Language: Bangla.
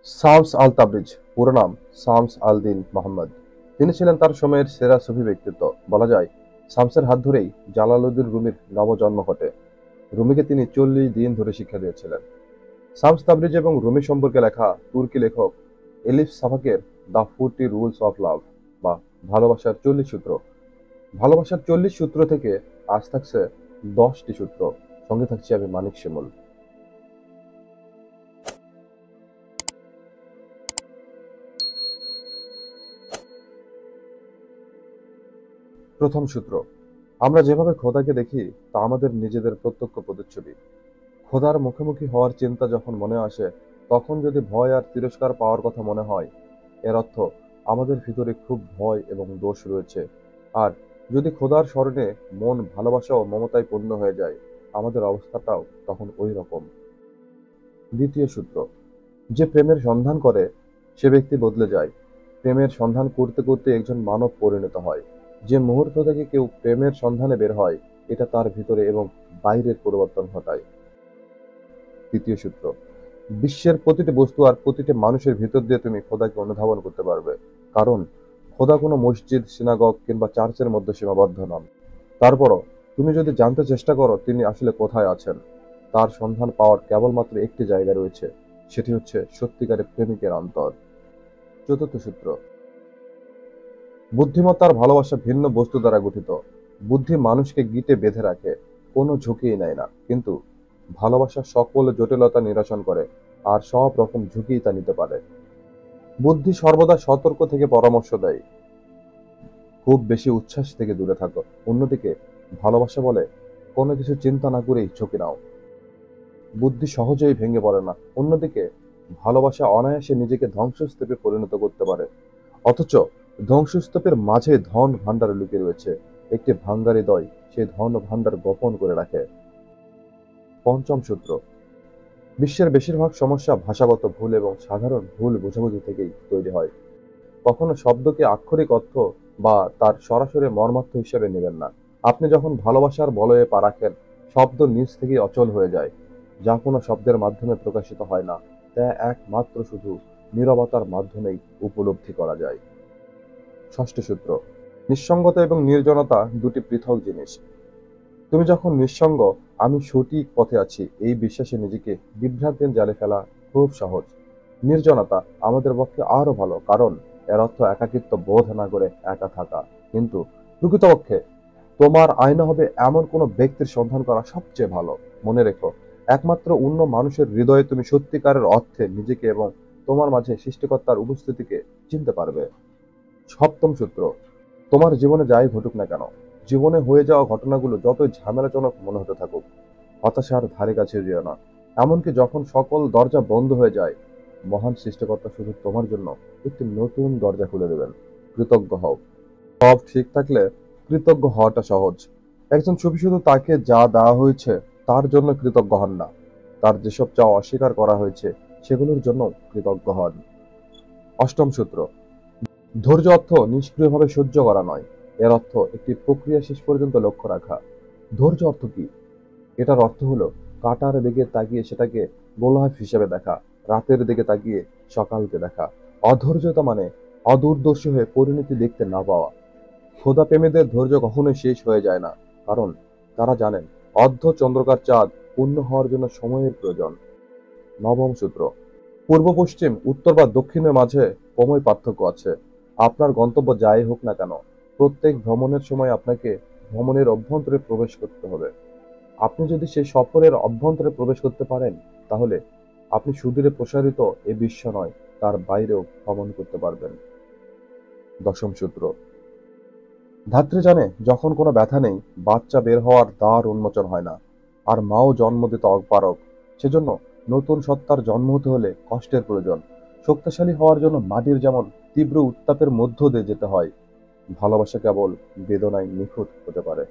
শামস আল তাবরিজ, পুরো নাম শামস আল দিন মোহাম্মদ। তিনি ছিলেন তার সময়ের সেরা সুফি ব্যক্তিত্ব। বলা যায়, শামসের হাত ধরেই জালালউদ্দিন রুমির নবজন্ম ঘটে। রুমিকে তিনি 40 দিন ধরে শিক্ষা দিয়েছিলেন। শামস তাবরিজ এবং রুমি সম্পর্কে লেখা তুর্কি লেখক এলিফ সাফাকের দ্য 40 রুলস অফ লাভ বা ভালোবাসার 40 সূত্র। ভালোবাসার 40 সূত্র থেকে আজ থাকছে 10টি সূত্র। সঙ্গে থাকছি আমি মানিক শিমুল। প্রথম সূত্র: আমরা যেভাবে খোদাকে দেখি তা আমাদের নিজেদের প্রত্যক্ষ প্রতিচ্ছবি। খোদার মুখোমুখি হওয়ার চিন্তা যখন মনে আসে, তখন যদি ভয় আর তিরস্কার পাওয়ার কথা মনে হয়, এর অর্থ আমাদের ভিতরে খুব ভয় এবং দোষ রয়েছে। আর যদি খোদার স্মরণে মন ভালোবাসা ও মমতায় পূর্ণ হয়ে যায়, আমাদের অবস্থাটাও তখন ওই রকম। দ্বিতীয় সূত্র: যে প্রেমের সন্ধান করে সে ব্যক্তি বদলে যায়। প্রেমের সন্ধান করতে করতে একজন মানব পরিণত হয়। যে মুহূর্ত থেকে কেউ প্রেমের সন্ধানে বের হয়, এটা তার ভিতরে এবং বাইরের পরিবর্তন ঘটায়। তৃতীয় সূত্র: বিশ্বের প্রতিটি বস্তু আর প্রতিটি মানুষের ভিতর দিয়ে তুমি খোদাকে অনুধাবন করতে পারবে, কারণ খোদা কোনো মসজিদ, সিনাগগ কিংবা চার্চের মধ্যে সীমাবদ্ধ নন। তারপরও তুমি যদি জানতে চেষ্টা করো তিনি আসলে কোথায় আছেন, তার সন্ধান পাওয়ার কেবলমাত্র একটি জায়গা রয়েছে, সেটি হচ্ছে সত্যিকারের প্রেমিকের অন্তর। চতুর্থ সূত্র: বুদ্ধিমত্তার ভালোবাসা ভিন্ন বস্তু দ্বারা গঠিত। বুদ্ধি মানুষকে গিঁটে বেঁধে রাখে, কোনো ঝুঁকিই নেয় না, কিন্তু ভালোবাসা সকল জটিলতা নিরসন করে আর সব রকম ঝুঁকিই তা নিতে পারে। বুদ্ধি সর্বদা সতর্ক থেকে পরামর্শ দেয়, খুব বেশি উচ্ছ্বাস থেকে দূরে থাকো। অন্যদিকে ভালোবাসা বলে, কোনো কিছু চিন্তা না করেই ঝুঁকি নাও। বুদ্ধি সহজেই ভেঙে পড়ে না, অন্যদিকে ভালোবাসা অনায়াসে নিজেকে ধ্বংসস্তূপে পরিণত করতে পারে। অথচ ধ্বংসস্তূপের মাঝে ধন ভাণ্ডার লুকিয়ে রয়েছে। একটি ভাঙ্গা হৃদয় সেই ধন ভাণ্ডার গোপন করে রাখে। পঞ্চম সূত্র: বিশ্বের বেশিরভাগ সমস্যা ভাষাগত ভুল এবং সাধারণ ভুল বোঝাবুঝি থেকেই তৈরি হয়। কখনো শব্দকে আক্ষরিক অর্থ বা তার সরাসরি মর্মার্থ হিসেবে নেবেন না। আপনি যখন ভালোবাসার বলয়ে পা রাখেন, শব্দ নিজ থেকেই অচল হয়ে যায়। যা কোনো শব্দের মাধ্যমে প্রকাশিত হয় না, তা একমাত্র শুধু নীরবতার মাধ্যমেই উপলব্ধি করা যায়। ষষ্ঠ সূত্র: নিঃসঙ্গতা এবং নির্জনতা দুটি পৃথক জিনিস। তুমি যখন নিঃসঙ্গ, আমি সঠিক পথে আছি এই বিশ্বাসে নিজেকে বিভ্রান্তির জালে ফেলা খুব সহজ। নির্জনতা আমাদের পক্ষে আরো ভালো, কারণ এর অর্থ একাকিত্ব বোধ না করে একা থাকা। কিন্তু প্রকৃতপক্ষে তোমার আয়না হবে এমন কোনো ব্যক্তির সন্ধান করা সবচেয়ে ভালো। মনে রেখো, একমাত্র অন্য মানুষের হৃদয়ে তুমি সত্যিকারের অর্থে নিজেকে এবং তোমার মাঝে সৃষ্টিকর্তার উপস্থিতিকে চিনতে পারবে। সপ্তম সূত্র: তোমার জীবনে যাই ঘটুক না কেন, জীবনে হয়ে যাওয়া ঘটনাগুলো যতই ঝামেলাজনক মনে হতে থাকুক, হতাশার ধারে কাছে যেও না। এমনকি যখন সকল দরজা বন্ধ হয়ে যায়, মহান সৃষ্টিকর্তা শুধু তোমার জন্য একটি নতুন দরজা খুলে দেবেন। কৃতজ্ঞ হও। সব ঠিক থাকলে কৃতজ্ঞ হওয়াটা সহজ। একজন সুফি শুধু তাকে যা দেওয়া হয়েছে তার জন্য কৃতজ্ঞ হন না, তার যেসব চাওয়া অস্বীকার করা হয়েছে সেগুলোর জন্য কৃতজ্ঞ হন। অষ্টম সূত্র: ধৈর্য অর্থ নিষ্ক্রিয়ভাবে সহ্য করা নয়, এর অর্থ একটি প্রক্রিয়া শেষ পর্যন্ত লক্ষ্য রাখা। ধৈর্য অর্থ কি? এটার অর্থ হলো কাঁটার দিকে তাকিয়ে সেটাকে গোলাপ হিসেবে দেখা, রাতের দিকে তাকিয়ে সকালকে দেখা। অধৈর্যতা মানে অদূরদর্শী হয়ে পরিণতি দেখতে না পাওয়া। খোদা প্রেমীদের ধৈর্য কখনোই শেষ হয়ে যায় না, কারণ তারা জানেন অর্ধ চন্দ্রকার চাঁদ পূর্ণ হওয়ার জন্য সময়ের প্রয়োজন। নবম সূত্র: পূর্ব পশ্চিম, উত্তর বা দক্ষিণের মাঝে ক্রমই পার্থক্য আছে। আপনার গন্তব্য যাই হোক না কেন, প্রত্যেক ভ্রমণের সময় আপনাকে ভ্রমণের অভ্যন্তরে প্রবেশ করতে হবে। আপনি যদি সেই সফরের অভ্যন্তরে প্রবেশ করতে পারেন, তাহলে আপনি সুদূরে প্রসারিত এ বিশ্ব নয়, তার বাইরেও ভ্রমণ করতে পারবেন। দশম সূত্র: ধাত্রী জানে যখন কোনো ব্যথা নেই, বাচ্চা বের হওয়ার দ্বার উন্মোচন হয় না, আর মাও জন্ম দিতে অপারগ। সেজন্য নতুন সত্তার জন্ম হতে হলে কষ্টের প্রয়োজন। শক্তিশালী হওয়ার জন্য মাটির যেমন তীব্র উত্তাপের মধ্য দিয়ে যেতে হয়, ভালোবাসা কেবল বেদনায় নিখুঁত হতে পারে।